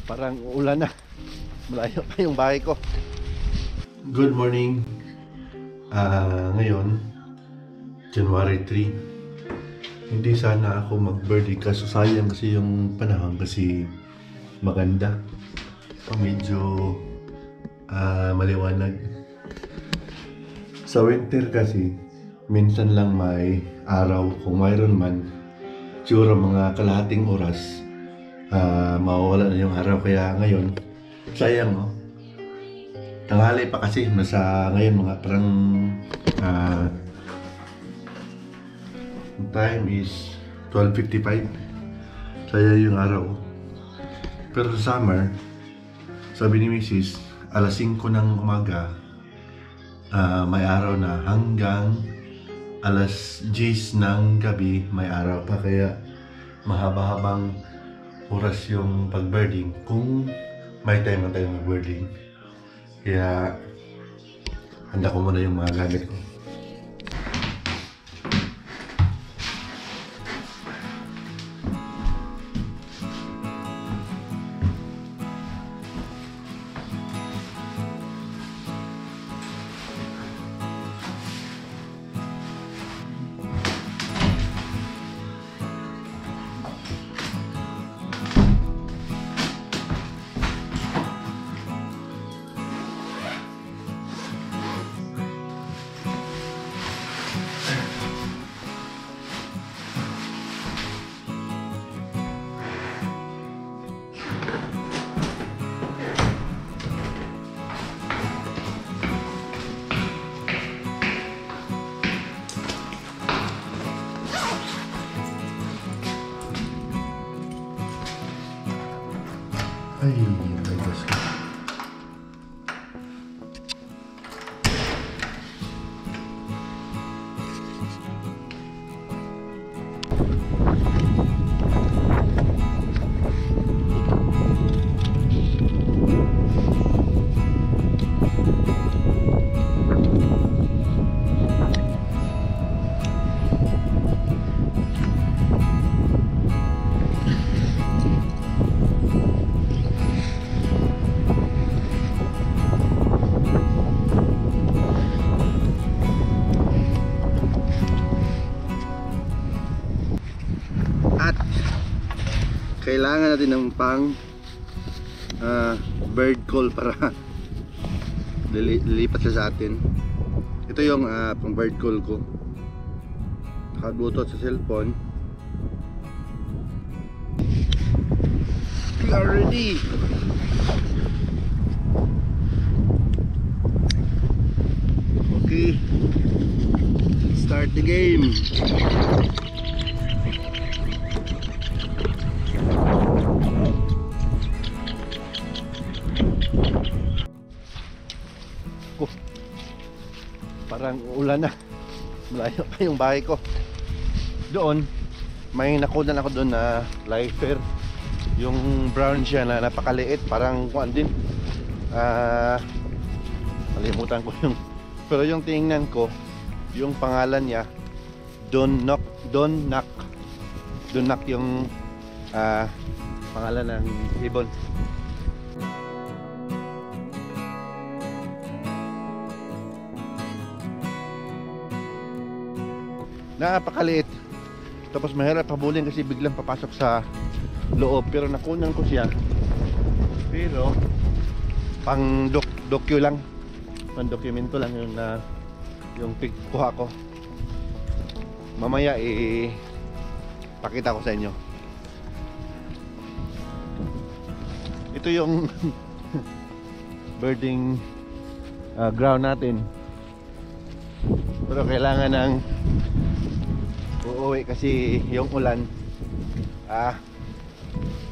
Parang ulan na. Malayo pa yung bahay ko. Good morning. Ngayon, January 3. Hindi sana ako mag-birthday kaso sayang kasi yung panahon kasi maganda. Medyo maliwanag. Sa winter kasi, minsan lang may araw. Kung mayroon man, siguro mga kalahating oras, mawawala na yung araw. Kaya ngayon, sayang, no? Tanghali pa kasi, nasa ngayon mga parang time is 12:55. Sayang yung araw. Pero sa summer, sabi ni Mrs., alas 5 ng umaga, may araw na hanggang alas 10 ng gabi may araw pa. Kaya mahaba-habang oras yung pag-birding kung may time na tayo mag-birding. Kaya handa ko muna yung mga gamit ko. Ay, nagdas ko. Kailangan natin ng pang bird call para lilipat siya sa atin. Ito yung pang bird call ko. Naka-bluetooth sa cellphone. We are ready. Okay, let's start the game. Parang ulan na. Malayo pa yung bahay ko. Doon, may nakunan ako doon na lifer. Yung brown siya na napakaliit. Parang kuan din. Kalimutan ko yung. Pero yung tingnan ko, yung pangalan niya, Don Knock yung pangalan ng ibon. Napakaliit. Tapos mahirap habulin kasi biglang papasok sa loob. Pero nakunan ko siya. Pero pang docu lang. Pang dokumento lang yung yung kuha ko. Mamaya pakita ko sa inyo. Ito yung birding ground natin. Pero kailangan ng uuwi kasi yung ulan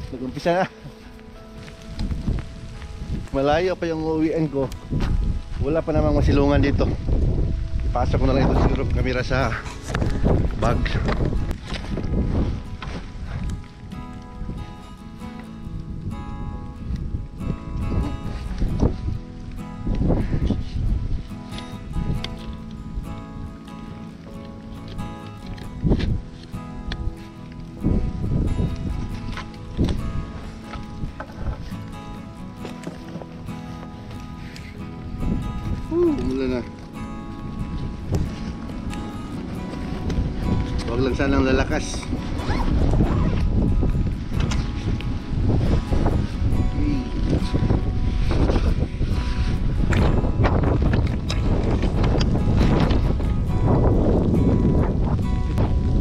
nag-umpisa na. Malayo pa yung uwian ko. Wala pa namang masilungan dito. Ipasok ko na lang ito siguro kamera sa bag. Umuulan na. Huwag lang sanang lalakas.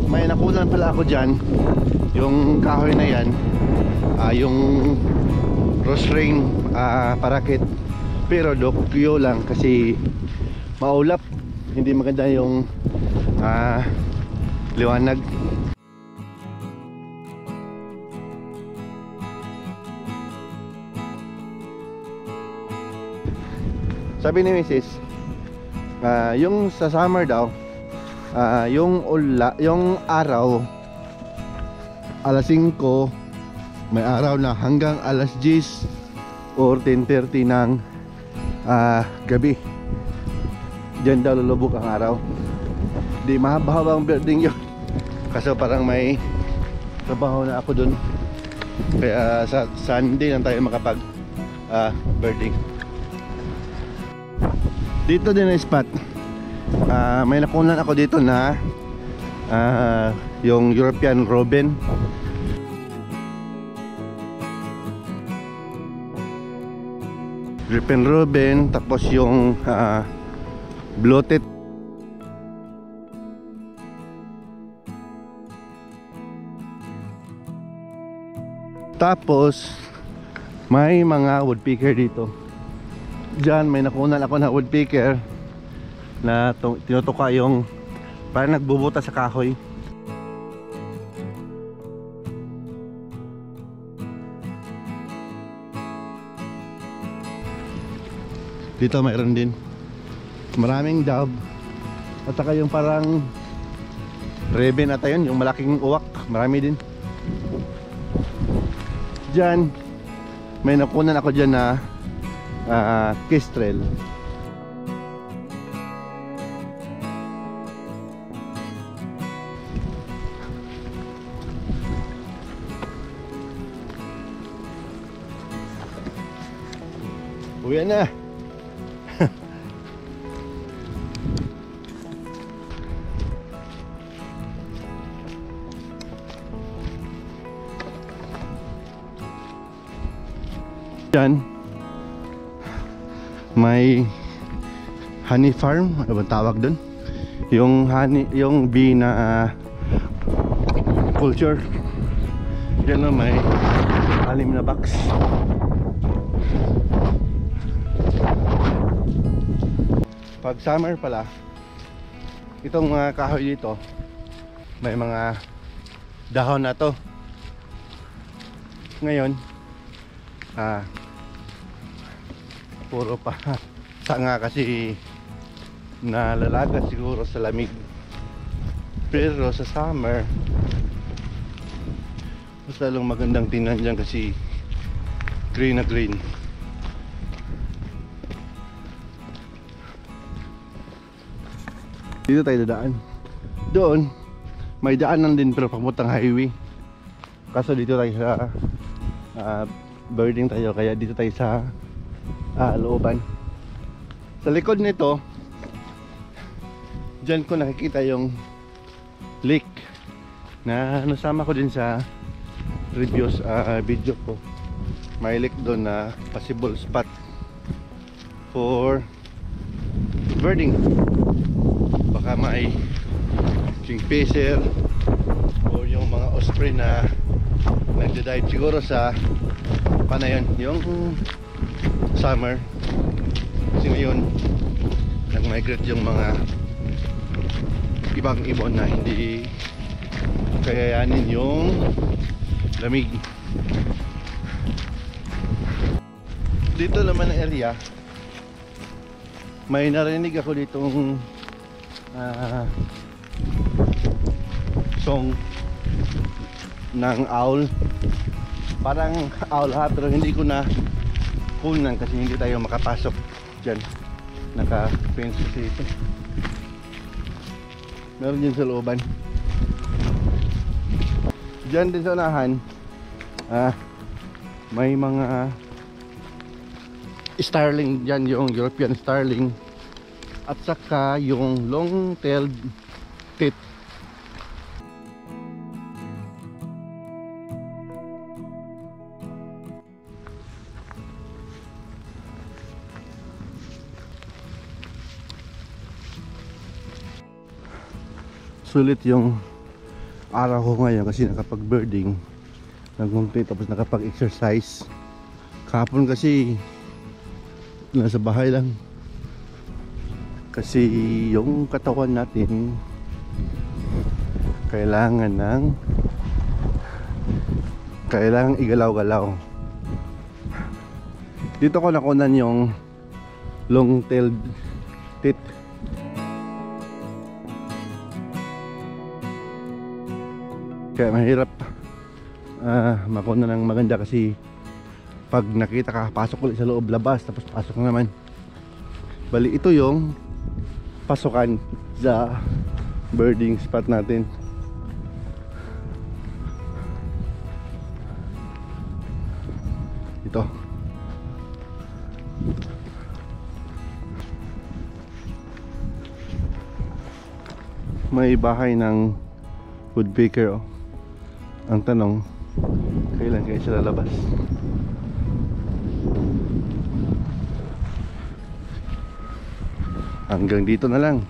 May nakunan pala ako dyan. Yung kahoy na yan, yung rose rain parakit. Pero dokyo lang kasi maulap. Hindi maganda yung liwanag. Sabi ni Mrs. Yung sa summer daw, yung araw alas 5 may araw na hanggang alas 10 or 10:30 ng gabi. Diyan daw lulubog ang araw. Di mahaba-habang building yun. Kaso parang may trabaho na ako dun. Kaya sa Sunday lang tayo makapag birding. Dito din na spot. May nakunan ako dito na yung European Robin. European Robin, tapos yung bloated. Tapos may mga woodpecker dito. Diyan may nakunan ako na woodpecker na tinutuka yung parang nagbubuta sa kahoy. Dito mayroon din maraming dove at saka yung parang raven ata yun, yung malaking uwak, marami din. Diyan may nakunan ako dyan na kestrel. Uwi na. Diyan may honey farm, ano ba tawag doon? Yung honey, yung bee na culture. Diyan may 6 na box. Pag summer pala, itong mga kahoy dito may mga dahon na to. Ngayon puro pa sanga kasi nalalagas siguro sa lamig. Pero sa summer mas lalong magandang tingnan dyan kasi green na green. Dito tayo dadaan. Doon may daanan din pero papuntang highway. Kaso dito tayo sa birding tayo, kaya dito tayo sa looban. Sa likod nito dyan ko nakikita yung lake na nasama ko din sa previous video ko. May lake doon na possible spot for birding. Baka may kingfisher o yung mga osprey na nagda-dive siguro sa panayon yung summer. Kasi ngayon nag-migrate yung mga ibang ibon na hindi kayayanin yung lamig. Dito naman ang area, may narinig ako ditong song ng owl. Parang owl ha, pero hindi ko na kunan kasi hindi tayo makapasok dyan. Naka-fence kasi ito. Meron dyan sa looban. Dyan din sa unahan may mga starling dyan, yung European starling. at saka yung long-tailed tit. Sulit yung araw ko ngayon kasi nakapag-birding, nag-complete, tapos nakapag-exercise. Kahapon kasi nasa bahay lang kasi yung katawan natin kailangan igalaw-galaw. Dito ko nakunan yung long-tailed tit. Kaya mahirap makuna ng maganda kasi pag nakita ka, pasok ulit sa loob, labas, tapos pasok na naman. Bali, ito yung pasukan sa birding spot natin. Ito. May bahay ng woodpecker, oh. Ang tanong, kailan kayo sila lalabas? Hanggang dito na lang.